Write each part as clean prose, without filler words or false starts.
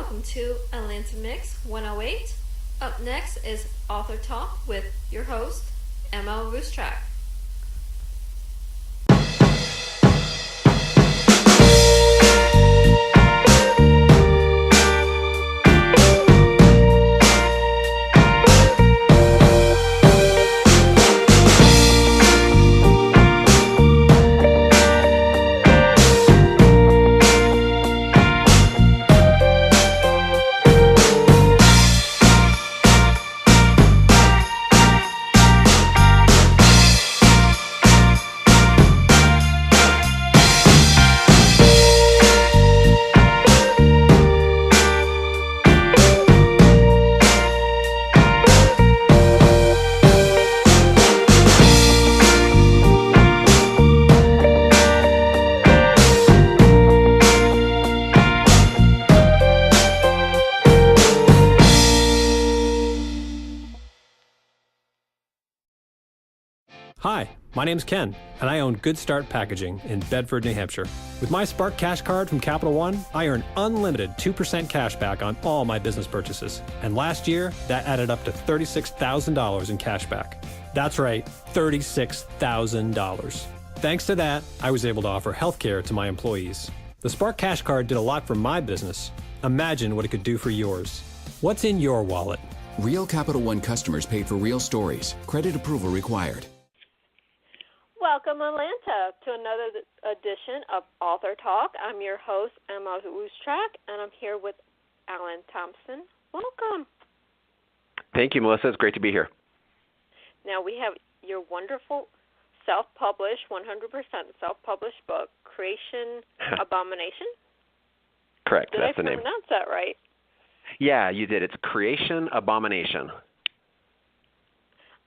welcome to Atlanta Mix 108. Up next is Author Talk with your host, M.L.Ruscsak. Hi, my name's Ken, and I own Good Start Packaging in Bedford, New Hampshire. With my Spark Cash Card from Capital One, I earn unlimited 2% cash back on all my business purchases. And last year, that added up to $36,000 in cash back. That's right, $36,000. Thanks to that, I was able to offer healthcare to my employees. The Spark Cash Card did a lot for my business. Imagine what it could do for yours. What's in your wallet? Real Capital One customers paid for real stories. Credit approval required. Welcome, Atlanta, to another edition of Author Talk. I'm your host, M.L.Ruscsak, and I'm here with Alan Thomson. Welcome. Thank you, Melissa. It's great to be here. Now, we have your wonderful self-published, 100% self-published book, Creation Abomination. Correct. That's the name. Did I pronounce that right? Yeah, you did. It's Creation Abomination.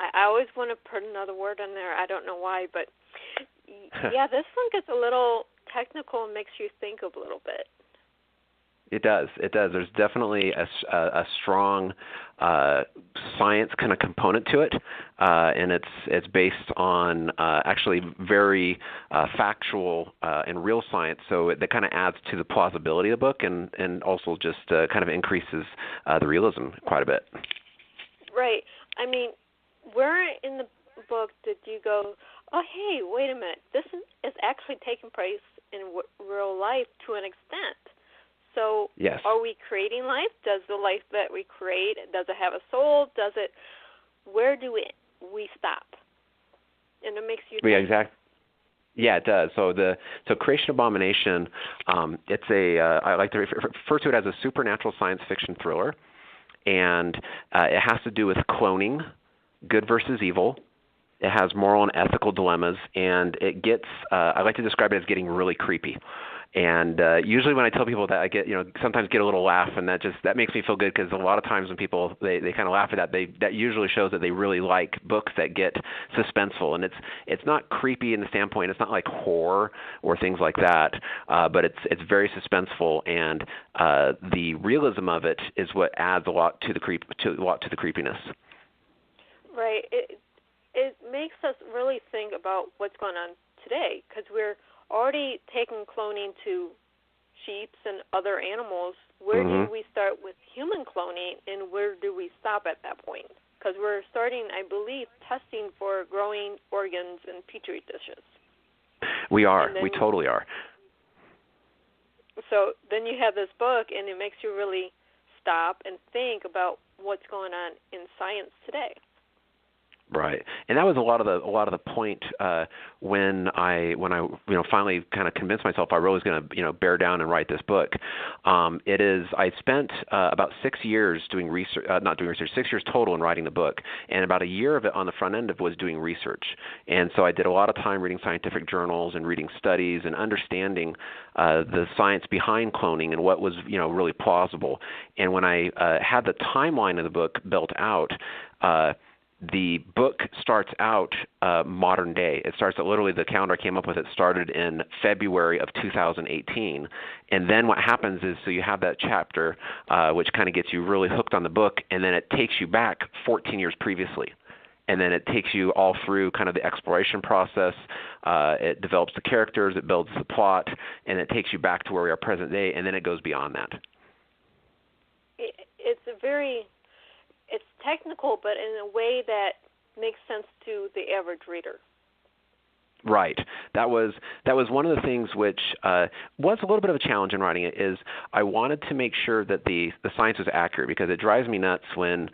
I always want to put another word in there. I don't know why, but yeah, this one gets a little technical and makes you think a little bit. It does. It does. There's definitely a strong science kind of component to it, and it's based on actually very factual and real science. So that kind of adds to the plausibility of the book, and also just kind of increases the realism quite a bit. Right. I mean, where in the book did you go, oh, hey, wait a minute, this is actually taking place in real life to an extent. So yes. Are we creating life? Does the life that we create, does it have a soul? Where do we stop? And it makes you think. Yeah, exactly. Yeah, it does. So Creation Abomination, it's I like to refer to it as a supernatural science fiction thriller, and it has to do with cloning, good versus evil. It has moral and ethical dilemmas, and it gets, I like to describe it as getting really creepy. And usually when I tell people that, I get, sometimes get a little laugh, and that makes me feel good, because a lot of times when people, they kind of laugh at that, that usually shows that they really like books that get suspenseful. And it's not creepy in the standpoint, it's not like horror or things like that, but it's very suspenseful, and the realism of it is what adds a lot to the creepiness. Right. It makes us really think about what's going on today, because we're already taking cloning to sheep and other animals. Where do we start with human cloning, and where do we stop at that point? Because we're starting, I believe, testing for growing organs in petri dishes. We are. We totally are. So then you have this book, and it makes you really stop and think about what's going on in science today. Right, and that was a lot of the point when I finally kind of convinced myself I really was going to bear down and write this book. I spent about 6 years doing research, 6 years total in writing the book, and about a year of it on the front end was doing research. And so I did a lot of time reading scientific journals and reading studies and understanding the science behind cloning and what was really plausible. And when I had the timeline of the book built out. The book starts out modern day. It starts at literally the calendar I came up with. It started in February of 2018. And then what happens is, so you have that chapter, which kind of gets you really hooked on the book, and then it takes you back 14 years previously. And then it takes you all through kind of the exploration process. It develops the characters, it builds the plot, and it takes you back to where we are present day, and then it goes beyond that. it's technical, but in a way that makes sense to the average reader. Right. That was one of the things which was a little bit of a challenge in writing it. Is I wanted to make sure that the science was accurate, because it drives me nuts when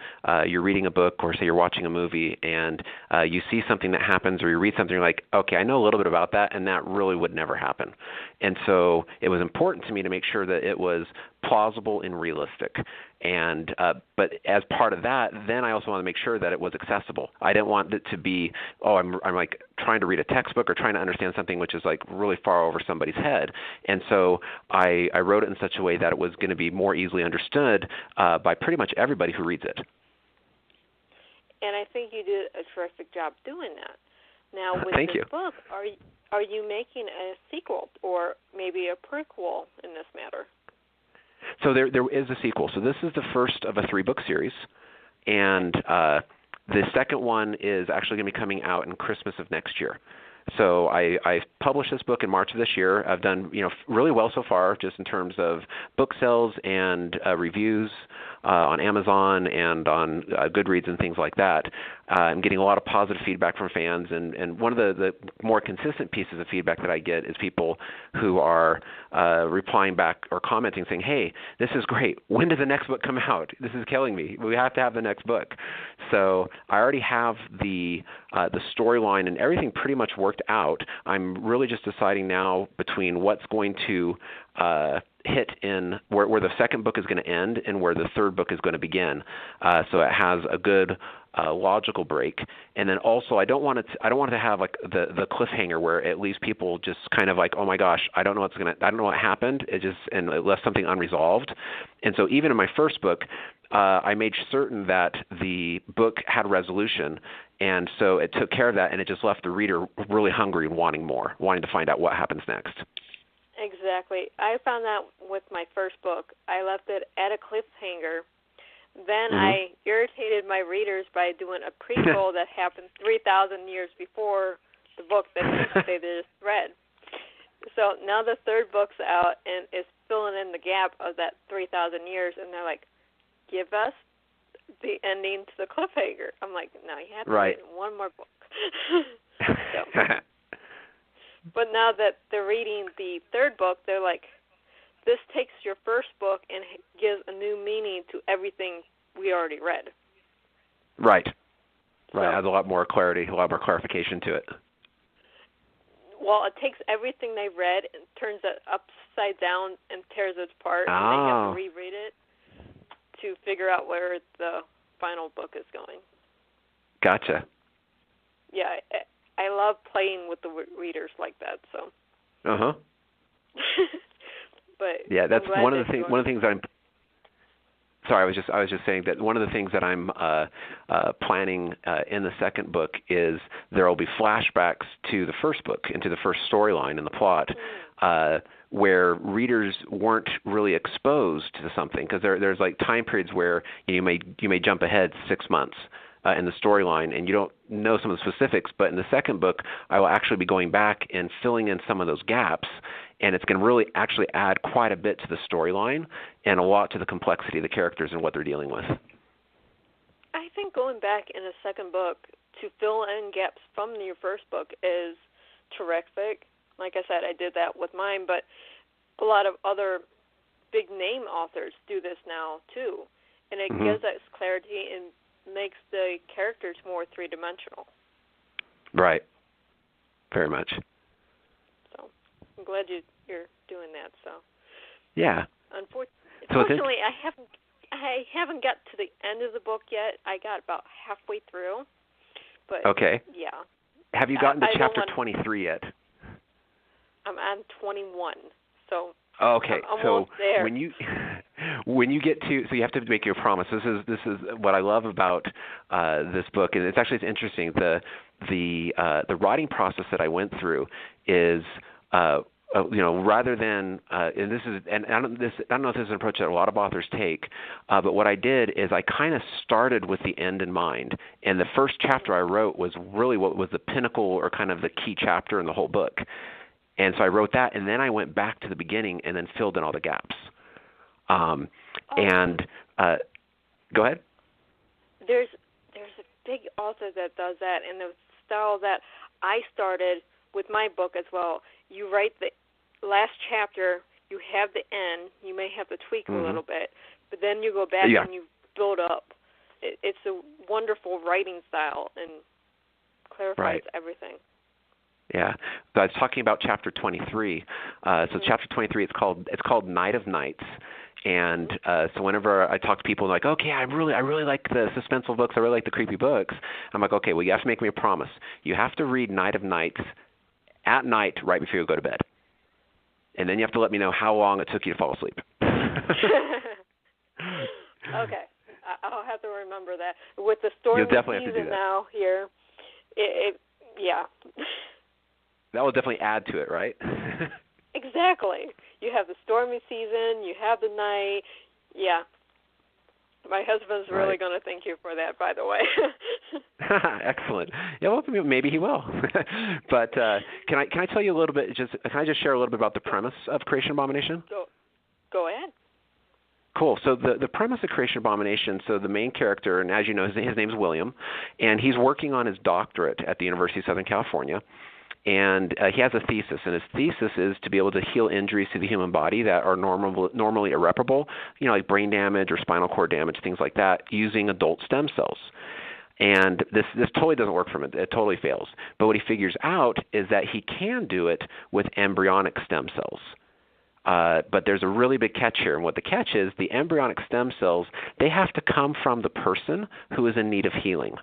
you're reading a book or say you're watching a movie and you see something that happens, or you read something, you're like, okay, I know a little bit about that, and that really would never happen. And so it was important to me to make sure that it was plausible and realistic. And but as part of that, then I also want to make sure that it was accessible. I didn't want it to be, I'm like trying to read a textbook or trying to understand something which is like really far over somebody's head. And so I wrote it in such a way that it was going to be more easily understood by pretty much everybody who reads it. And I think you did a terrific job doing that. Now, with Thank this you. book, are you making a sequel or maybe a prequel in this matter? So there is a sequel. So this is the first of a 3-book series, and the second one is actually going to be coming out in Christmas of next year. So I published this book in March of this year. I've done really well so far, just in terms of book sales and reviews on Amazon and on Goodreads and things like that. I'm getting a lot of positive feedback from fans, and one of the more consistent pieces of feedback that I get is people who are replying back or commenting saying, hey, this is great. When does the next book come out? This is killing me. We have to have the next book. So I already have the storyline and everything pretty much worked out. I'm really just deciding now between what's going to hit in where the second book is going to end and where the third book is going to begin. So it has a good logical break, and then also I don't want it to have like the cliffhanger where it leaves people just kind of like, oh my gosh, I don't know what happened. And it left something unresolved. And so even in my first book, I made certain that the book had resolution, and so it took care of that, and it just left the reader really hungry and wanting more, wanting to find out what happens next. Exactly. I found that with my first book. I left it at a cliffhanger. Then I irritated my readers by doing a prequel that happened 3,000 years before the book that they just read. So now the third book's out, and it's filling in the gap of that 3,000 years, and they're like, give us the ending to the cliffhanger. I'm like, no, you have to read one more book. But now that they're reading the third book, they're like, this takes your first book and gives a new meaning to everything we already read. Right. Adds a lot more clarity, a lot more clarification to it. Well, it takes everything they read and turns it upside down and tears it apart, and they have to reread it to figure out where the final book is going. Gotcha. Yeah, I love playing with the readers like that. So. But yeah, that's one of the things I'm. Sorry, I was just saying that one of the things that I'm planning in the second book is there will be flashbacks to the first book and to the first storyline in the plot, where readers weren't really exposed to something, because there's like time periods where you may jump ahead 6 months in the storyline, and you don't know some of the specifics. But in the second book, I will actually be going back and filling in some of those gaps, and it's going to really actually add quite a bit to the storyline and a lot to the complexity of the characters and what they're dealing with. I think going back in a second book to fill in gaps from your first book is terrific. Like I said, I did that with mine, but a lot of other big-name authors do this now, too. And it gives us clarity and makes the characters more three-dimensional. Right. Very much. So I'm glad you're doing that. So yeah. Unfortunately, I haven't got to the end of the book yet. I got about halfway through. But okay. Yeah. Have you gotten to chapter 23 yet? I'm on 21. So okay. I'm almost there. When you get to, so you have to make your promise. This is what I love about this book, and it's interesting. The writing process that I went through is, rather than, and this is, and I don't know if this is an approach that a lot of authors take, but what I did is I kind of started with the end in mind, and the first chapter I wrote was really what was the pinnacle or kind of the key chapter in the whole book. And so I wrote that, and then I went back to the beginning and then filled in all the gaps. And Go ahead. There's a big author that does that, and the style that I started with my book as well. You write the last chapter, you have the end, you may have to tweak a little bit, but then you go back and you build up. It's a wonderful writing style and clarifies everything. Yeah, so I was talking about chapter 23. So chapter 23, it's called Night of Nights. And so whenever I talk to people like, okay, I really like the suspenseful books, I really like the creepy books, I'm like, okay, well, you have to make me a promise. You have to read Night of Nights at night right before you go to bed. And then you have to let me know how long it took you to fall asleep. Okay. I'll have to remember that. With the stormy season now here, yeah. That will definitely add to it, right? Exactly. You have the stormy season, you have the night. Yeah. My husband's really going to thank you for that, by the way. Excellent. Yeah, well, maybe he will. But can I tell you a little bit? Can I just share a little bit about the premise of Creation Abomination? Go ahead. Cool. So the premise of Creation Abomination, so the main character, and as you know, his name is William, and he's working on his doctorate at the University of Southern California. And he has a thesis, and his thesis is to be able to heal injuries to the human body that are normally irreparable, like brain damage or spinal cord damage, things like that, using adult stem cells. And this totally doesn't work for him. It totally fails. But what he figures out is that he can do it with embryonic stem cells. But there's a really big catch here. And what the catch is, the embryonic stem cells, they have to come from the person who is in need of healing.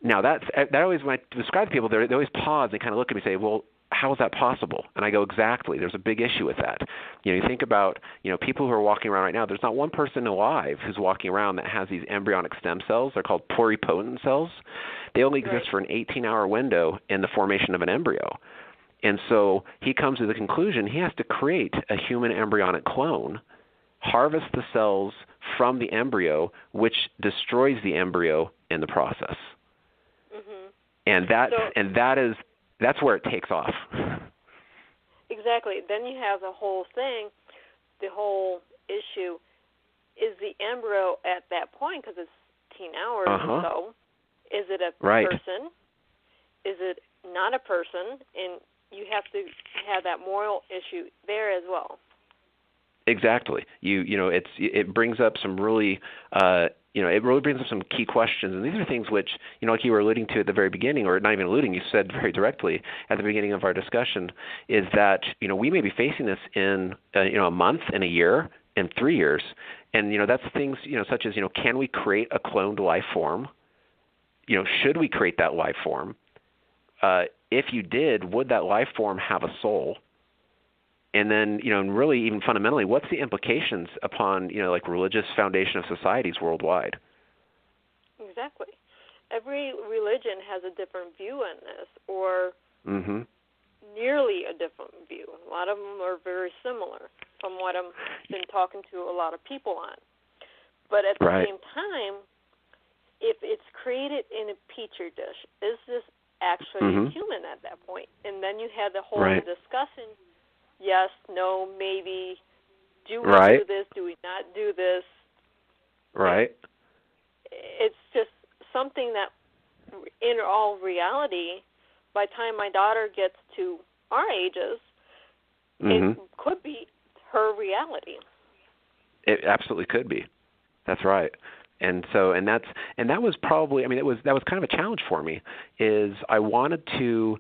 Now, that always, when I describe to people, they always pause and kind of look at me and say, well, how is that possible? And I go, exactly. There's a big issue with that. You think about, people who are walking around right now, there's not one person alive who's walking around that has these embryonic stem cells. They're called pluripotent cells. They only exist for an 18-hour window in the formation of an embryo. And so he comes to the conclusion he has to create a human embryonic clone, harvest the cells from the embryo, which destroys the embryo in the process. And that's where it takes off. Exactly. Then you have the whole thing, the whole issue, is the embryo at that point, because it's 18 hours or so, is it a person? Is it not a person? And you have to have that moral issue there as well. Exactly. It brings up some really it really brings up some key questions, and these are things which, like you were alluding to at the very beginning, or not even alluding, you said very directly at the beginning of our discussion, is that, we may be facing this in, a month, in a year, in 3 years, and, that's things, such as, can we create a cloned life form? Should we create that life form? If you did, would that life form have a soul? And then, and really even fundamentally, what's the implications upon, like religious foundation of societies worldwide? Exactly. Every religion has a different view on this, or nearly a different view. A lot of them are very similar from what I've been talking to a lot of people on. But at the same time, if it's created in a petri dish, is this actually human at that point? And then you have the whole discussion. Yes, no, maybe. Do we do this? Do we not do this? Right. It's just something that, in all reality, by the time my daughter gets to our ages, it could be her reality. It absolutely could be. That's right. And so, and that was probably, that was kind of a challenge for me. Is I wanted to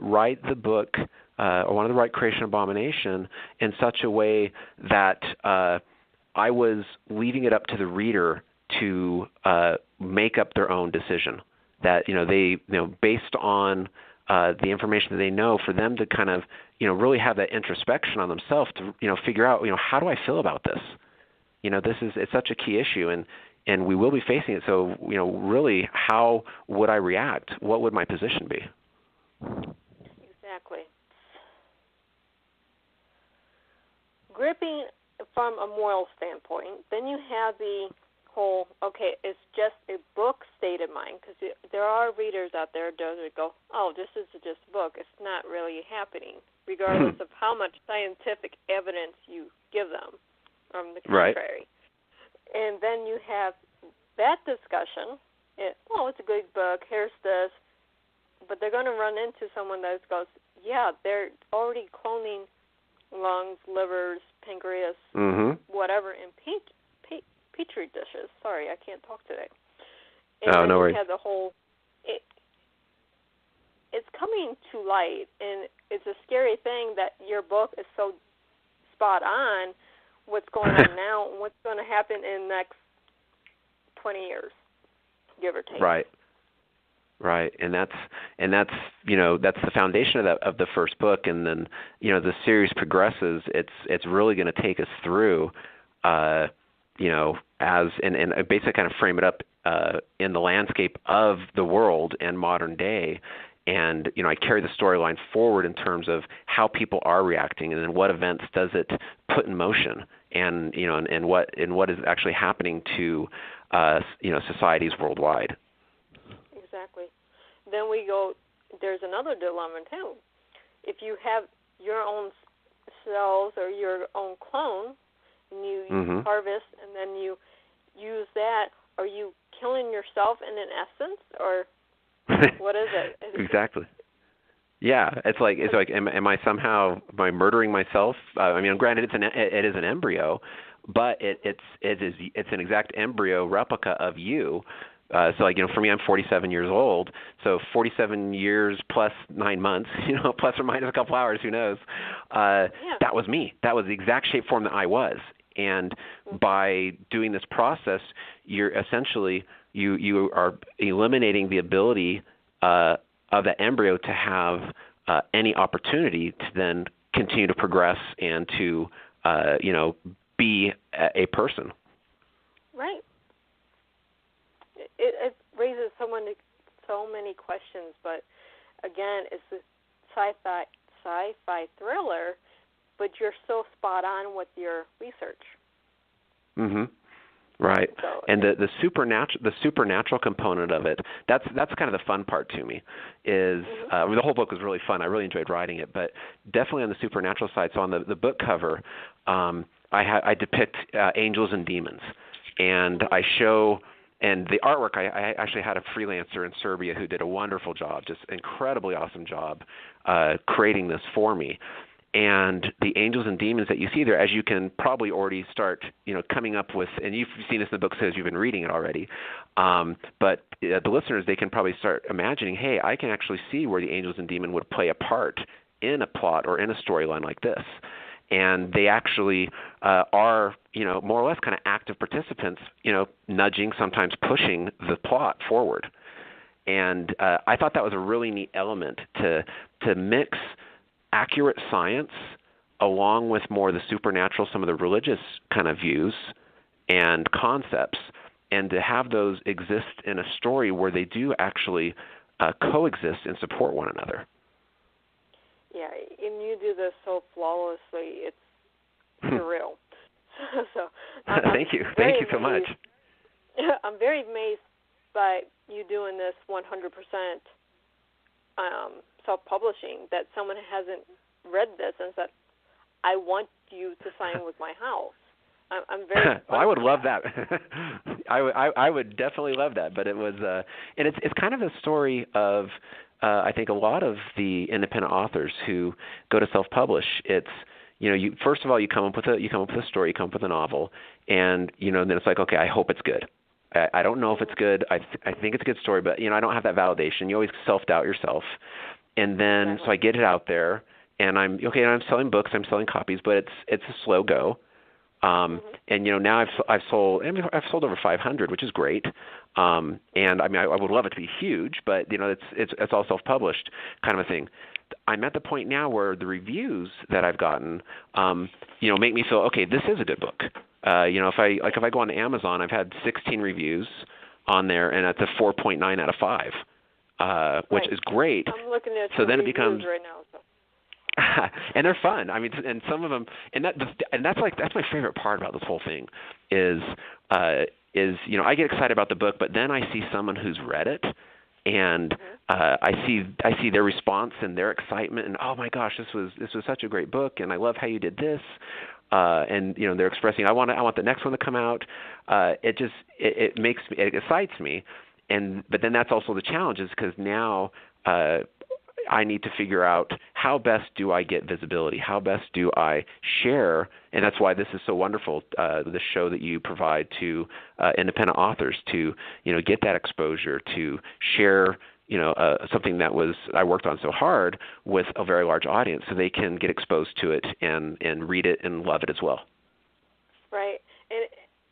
write the book. I wanted to write Creation Abomination in such a way that I was leaving it up to the reader to make up their own decision. That they based on the information that they know, for them to kind of really have that introspection on themselves to figure out how do I feel about this? It's such a key issue, and we will be facing it. So really, how would I react? What would my position be? Exactly. Gripping from a moral standpoint, then you have the whole, it's just a book state of mind, because there are readers out there that go, oh, this is just a book. It's not really happening, regardless of how much scientific evidence you give them from the contrary. And then you have that discussion. It's a good book. Here's this. But they're going to run into someone that goes, yeah, they're already cloning lungs, livers, pancreas, whatever, in petri dishes. Sorry, I can't talk today. And then no worries. You have the whole. It's coming to light, and it's a scary thing that your book is so spot on. What's going on now, and what's going to happen in the next 20 years, give or take. Right, and that's that's the foundation of the first book, and then the series progresses. It's really going to take us through, as and basically kind of frame it up in the landscape of the world and modern day. And I carry the storyline forward in terms of how people are reacting, and then what events does it put in motion, and and what is actually happening to societies worldwide. Exactly. Then we go. There's another dilemma too. If you have your own cells or your own clone, and you harvest, and then you use that, are you killing yourself in an essence, or what is it? Exactly. Yeah, it's like am I murdering myself? Granted, it is an embryo, but it's an exact embryo replica of you. So for me, I'm 47 years old. So 47 years plus 9 months, plus or minus a couple hours, who knows? That was me. That was the exact shape form that I was. And by doing this process, you're essentially you are eliminating the ability of that embryo to have any opportunity to then continue to progress and to be a person. Right. It raises so many questions, but again, it's a sci-fi thriller, but you're so spot on with your research. Right. So, and the supernatural component of it, that's kind of the fun part to me, is the whole book was really fun. I really enjoyed writing it, but definitely on the supernatural side. So on the book cover, I depict angels and demons, and I show. And the artwork, I actually had a freelancer in Serbia who did a wonderful job, just incredibly awesome job creating this for me. And the angels and demons that you see there, as you can probably already start, coming up with, and you've seen this in the book as you've been reading it already, but the listeners, they can probably start imagining, hey, I can actually see where the angels and demon would play a part in a plot or in a storyline like this. And they actually are, more or less kind of active participants, nudging, sometimes pushing the plot forward. And I thought that was a really neat element to mix accurate science along with more the supernatural, some of the religious kind of views and concepts, and to have those exist in a story where they do actually coexist and support one another. Yeah, and you do this so flawlessly, it's surreal. So Thank you so much. I'm very amazed by you doing this 100% self-publishing, that someone hasn't read this and said, I want you to sign with my house. I'm very I would love that. I would definitely love that. But it was, and it's kind of a story of, I think a lot of the independent authors who go to self-publish. It's, you first of all you come up with a story, you come up with a novel, and then it's like, okay, I hope it's good. I don't know if it's good. I think it's a good story, but I don't have that validation. You always self-doubt yourself, and then so I get it out there, and I'm selling books, I'm selling copies, but it's a slow go. And now I've sold over 500, which is great. And I would love it to be huge, but it's all self-published kind of a thing. I'm at the point now where the reviews that I've gotten, make me feel, okay, this is a good book. If I go on Amazon, I've had 16 reviews on there, and it's a 4.9 out of 5, which is great. I'm looking at so then it becomes right now. So. And they're fun. I mean, and some of them, and that's my favorite part about this whole thing is I get excited about the book, but then I see someone who's read it, and I see their response and their excitement, and oh my gosh, this was such a great book, and I love how you did this, and they're expressing, I want the next one to come out. It excites me, but then that's also the challenge, is because now I need to figure out how best do I get visibility, how best do I share, and that's why this is so wonderful, the show that you provide to independent authors to get that exposure, to share something that I worked on so hard with a very large audience, so they can get exposed to it and read it and love it as well. Right. And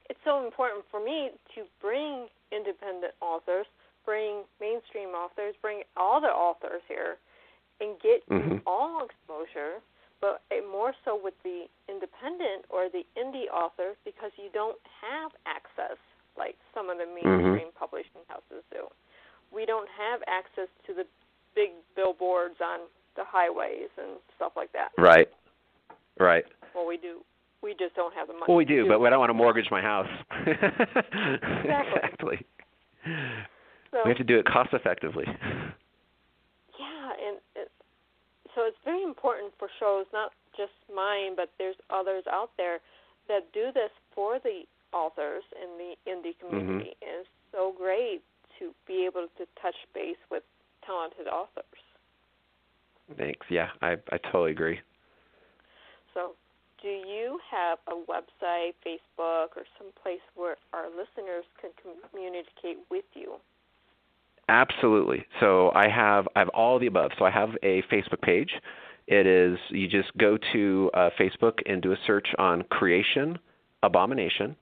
it's so important for me to bring independent authors, bring mainstream authors, bring all the authors here, and get you all exposure, but more so with the independent or the indie authors, because you don't have access like some of the mainstream publishing houses do. We don't have access to the big billboards on the highways and stuff like that. Right. Well, we do. We just don't have the money. Well, we do, but I don't want to mortgage my house. Exactly. So, we have to do it cost effectively. Yeah, and so it's very important for shows, not just mine, but there's others out there that do this for the authors in the indie community. And it's so great to be able to touch base with talented authors. Thanks. Yeah, I totally agree. So do you have a website, Facebook, or some place where our listeners can communicate with you? Absolutely. So I have all of the above. So I have a Facebook page. It is, you just go to Facebook and do a search on Creation Abomination,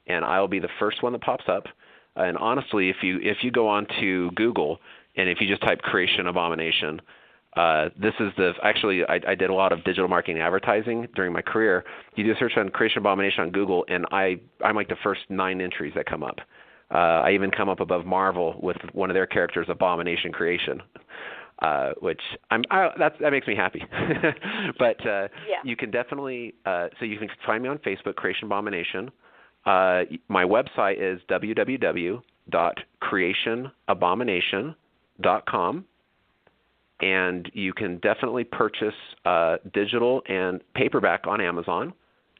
and I'll be the first one that pops up. And honestly, if you go on to Google and if you just type Creation Abomination, this is I did a lot of digital marketing advertising during my career. You do a search on Creation Abomination on Google, and I'm like the first 9 entries that come up. I even come up above Marvel with one of their characters, Abomination Creation, which that makes me happy. But you can definitely so you can find me on Facebook, Creation Abomination. My website is www.creationabomination.com, and you can definitely purchase digital and paperback on Amazon.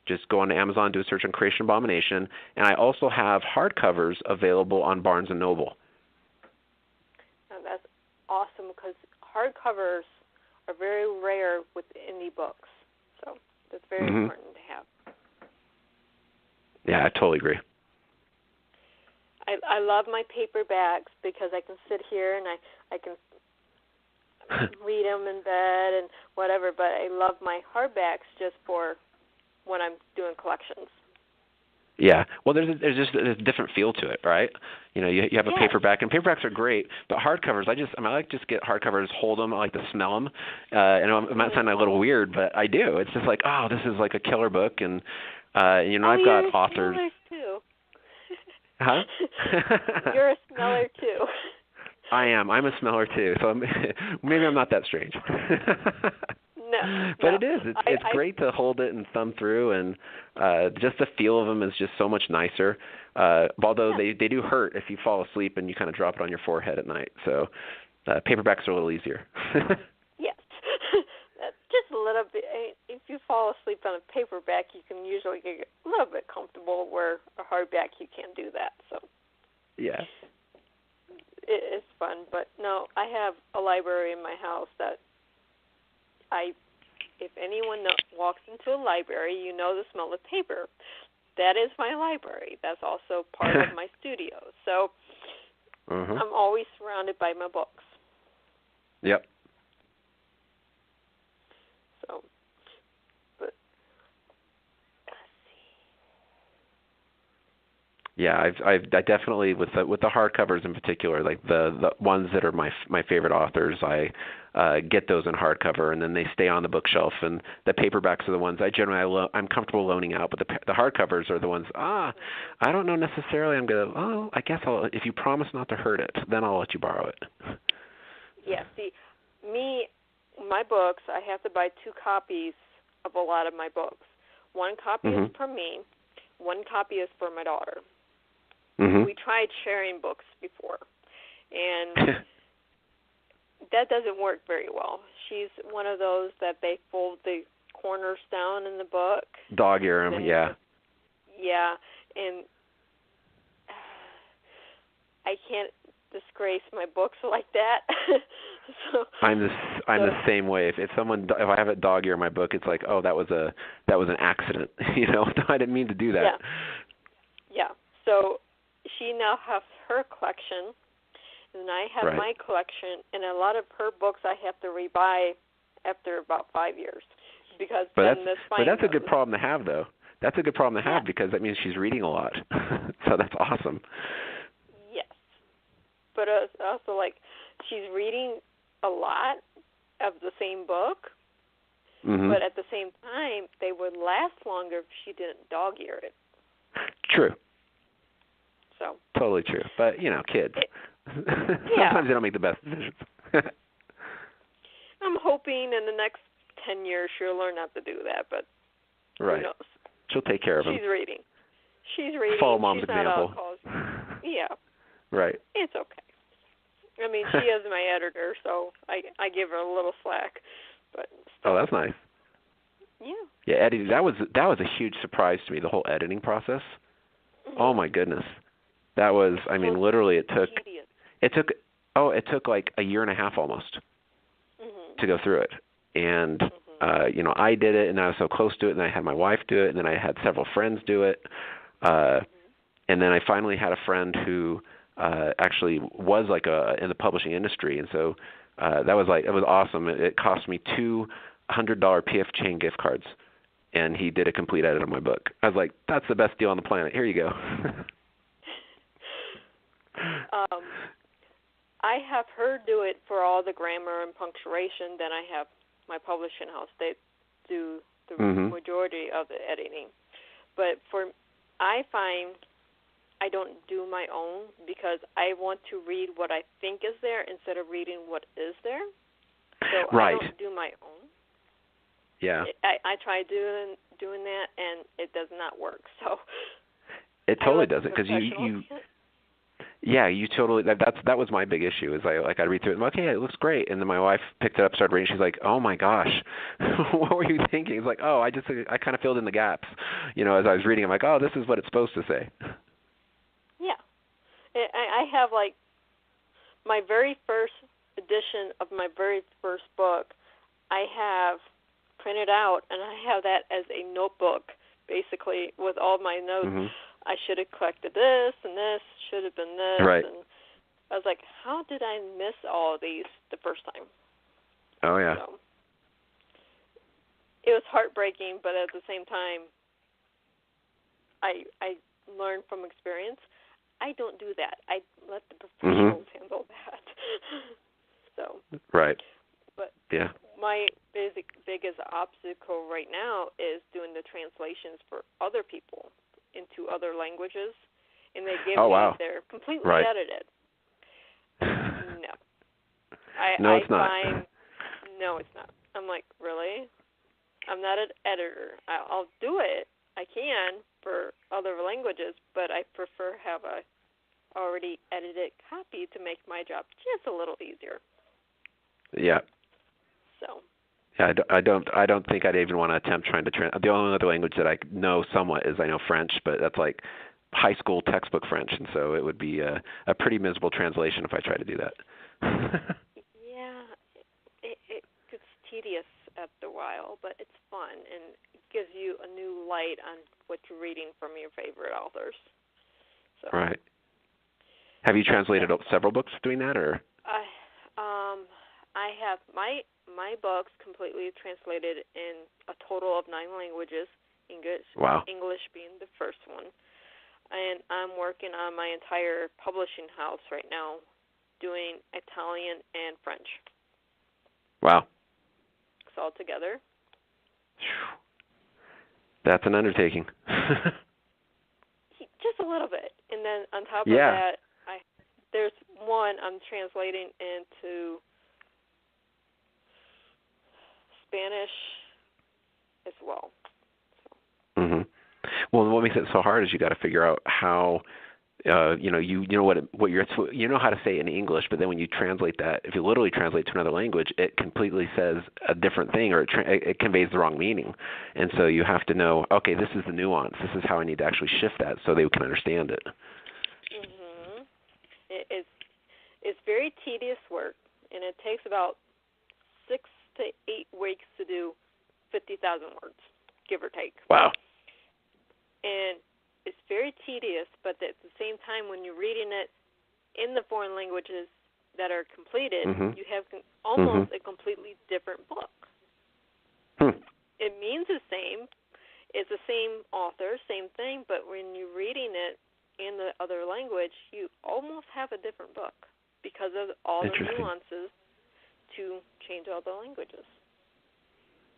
Just go on to Amazon, do a search on Creation Abomination, and I also have hardcovers available on Barnes & Noble. Now that's awesome, because hardcovers are very rare with indie books, so that's very important to have. Yeah, I totally agree. I love my paperbacks because I can sit here and I can read them in bed and whatever, but I love my hardbacks just for when I'm doing collections. Yeah, well, there's just a different feel to it, right? You have a paperback, and paperbacks are great, but hardcovers, I like just get hardcovers, hold them, I like to smell them, and it might sound a little weird, but I do. It's just like, oh, this is like a killer book, and I've got authors. You're a smeller too. Huh? You're a smeller too. I am. I'm a smeller too, so maybe I'm not that strange. No, but it is. It's great to hold it and thumb through, and just the feel of them is just so much nicer. Although they do hurt if you fall asleep and you kind of drop it on your forehead at night. So paperbacks are a little easier. Yes, just a little bit. If you fall asleep on a paperback, you can usually get a little bit comfortable. Where a hardback, you can't do that. So yeah, it's fun. But no, I have a library in my house that if anyone walks into a library, the smell of paper. That is my library. That's also part of my studio. So I'm always surrounded by my books. Yep. So, but let's see. Yeah, I definitely with the hardcovers in particular, like the ones that are my favorite authors, I get those in hardcover, and then they stay on the bookshelf. And the paperbacks are the ones I'm comfortable loaning out, but the hardcovers are the ones I don't know necessarily. I'm gonna I guess if you promise not to hurt it, then I'll let you borrow it. Yeah, see, my books, I have to buy 2 copies of a lot of my books. 1 copy is for me. 1 copy is for my daughter. We tried sharing books before, and that doesn't work very well. She's one of those that they fold the corners down in the book. Dog ear 'em, yeah. Yeah, and I can't disgrace my books like that. So, I'm the same way. If I have a dog ear in my book, it's like, oh, that was an accident. I didn't mean to do that. Yeah. So she now has her collection, and I have my collection, and a lot of her books I have to rebuy after about 5 years because but that's a good problem to have, though. That's a good problem to have because that means she's reading a lot. So that's awesome. Yes. But it's also like she's reading a lot of the same book, but at the same time, they would last longer if she didn't dog ear it. True. So. Totally true. But, kids. Sometimes they don't make the best decisions. I'm hoping in the next 10 years she'll learn not to do that, but who knows? She'll take care of him. She's reading. Follow Mom's She's example. Yeah. Right. It's okay. I mean, she is my editor, so I give her a little slack. But still. Oh, that's nice. Yeah. Yeah, editing. That was a huge surprise to me. The whole editing process. Oh my goodness. That was. I mean, literally, it took like a year and a half almost to go through it. And I did it, and I was so close to it, and I had my wife do it, and then I had several friends do it. And then I finally had a friend who actually was like in the publishing industry, and so it was awesome. It cost me $200 PF Chain gift cards, and he did a complete edit of my book. I was like, that's the best deal on the planet. Here you go. I have her do it for all the grammar and punctuation. Then I have my publishing house. They do the majority of the editing. But I find I don't do my own because I want to read what I think is there instead of reading what is there. So I don't do my own. Yeah. I try doing that, and it does not work. So it totally doesn't because you totally that was my big issue is I read through it and I'm like, okay, it looks great, and then my wife picked it up, started reading, she's like, oh my gosh, what were you thinking? It's like, oh, I kind of filled in the gaps, as I was reading. I'm like, oh, this is what it's supposed to say. Yeah, I have like my very first edition of my very first book I have printed out, and I have that as a notebook basically with all my notes. I should have collected this, and this should have been this. Right. And I was like, how did I miss all of these the first time? Oh, yeah. So, it was heartbreaking, but at the same time, I learned from experience. I don't do that. I let the professionals handle that. So. Right. But yeah. My biggest obstacle right now is doing the translations for other people into other languages, and they give me they're completely edited. No. It's not. No, it's not. I'm like, really? I'm not an editor. I'll do it. I can for other languages, but I prefer have a already edited copy to make my job just a little easier. Yeah. So. Yeah, I don't think I'd even want to attempt trying to the only other language that I know somewhat is I know French, but that's like high school textbook French, and so it would be a pretty miserable translation if I try to do that. Yeah, it gets tedious after a while, but it's fun and it gives you a new light on what you're reading from your favorite authors. So. Right. Have you translated several books doing that, or? I have my books completely translated in a total of 9 languages, English being the first one. And I'm working on my entire publishing house right now, doing Italian and French. Wow. It's all together. That's an undertaking. Just a little bit. And then on top of that, there's one I'm translating into Spanish as well. Well, what makes it so hard is you got to figure out how you know what you know how to say it in English, but then when you translate that, if you literally translate to another language, it completely says a different thing, or it conveys the wrong meaning. And so you have to know, okay, this is the nuance. This is how I need to actually shift that so they can understand it. Mhm. It's very tedious work, and it takes about 6 to 8 weeks to do 50,000 words, give or take. Wow. And it's very tedious, but at the same time, when you're reading it in the foreign languages that are completed, you have almost a completely different book. It means the same. It's the same author, same thing, but when you're reading it in the other language, you almost have a different book because of all the nuances to change all the languages.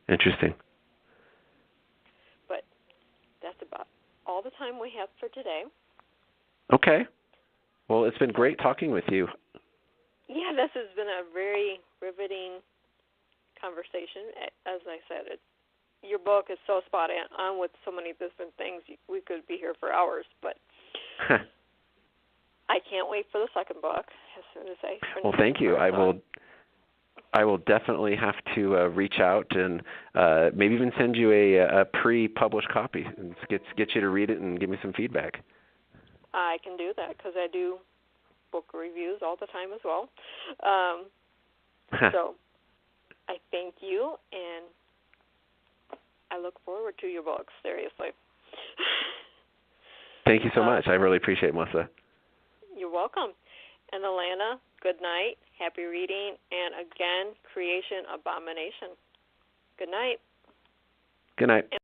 Interesting. But that's about all the time we have for today. Okay. Well, it's been great talking with you. Yeah, this has been a very riveting conversation. As I said, your book is so spot on with so many different things. We could be here for hours, but I can't wait for the second book as soon as I finish. Well, thank you. I will definitely have to reach out and maybe even send you a pre-published copy and get you to read it and give me some feedback. I can do that because I do book reviews all the time as well. So I thank you, and I look forward to your books, seriously. Thank you so much. I really appreciate it, Melissa. You're welcome. And Alana, good night, happy reading, and again, Creation Abomination. Good night. Good night.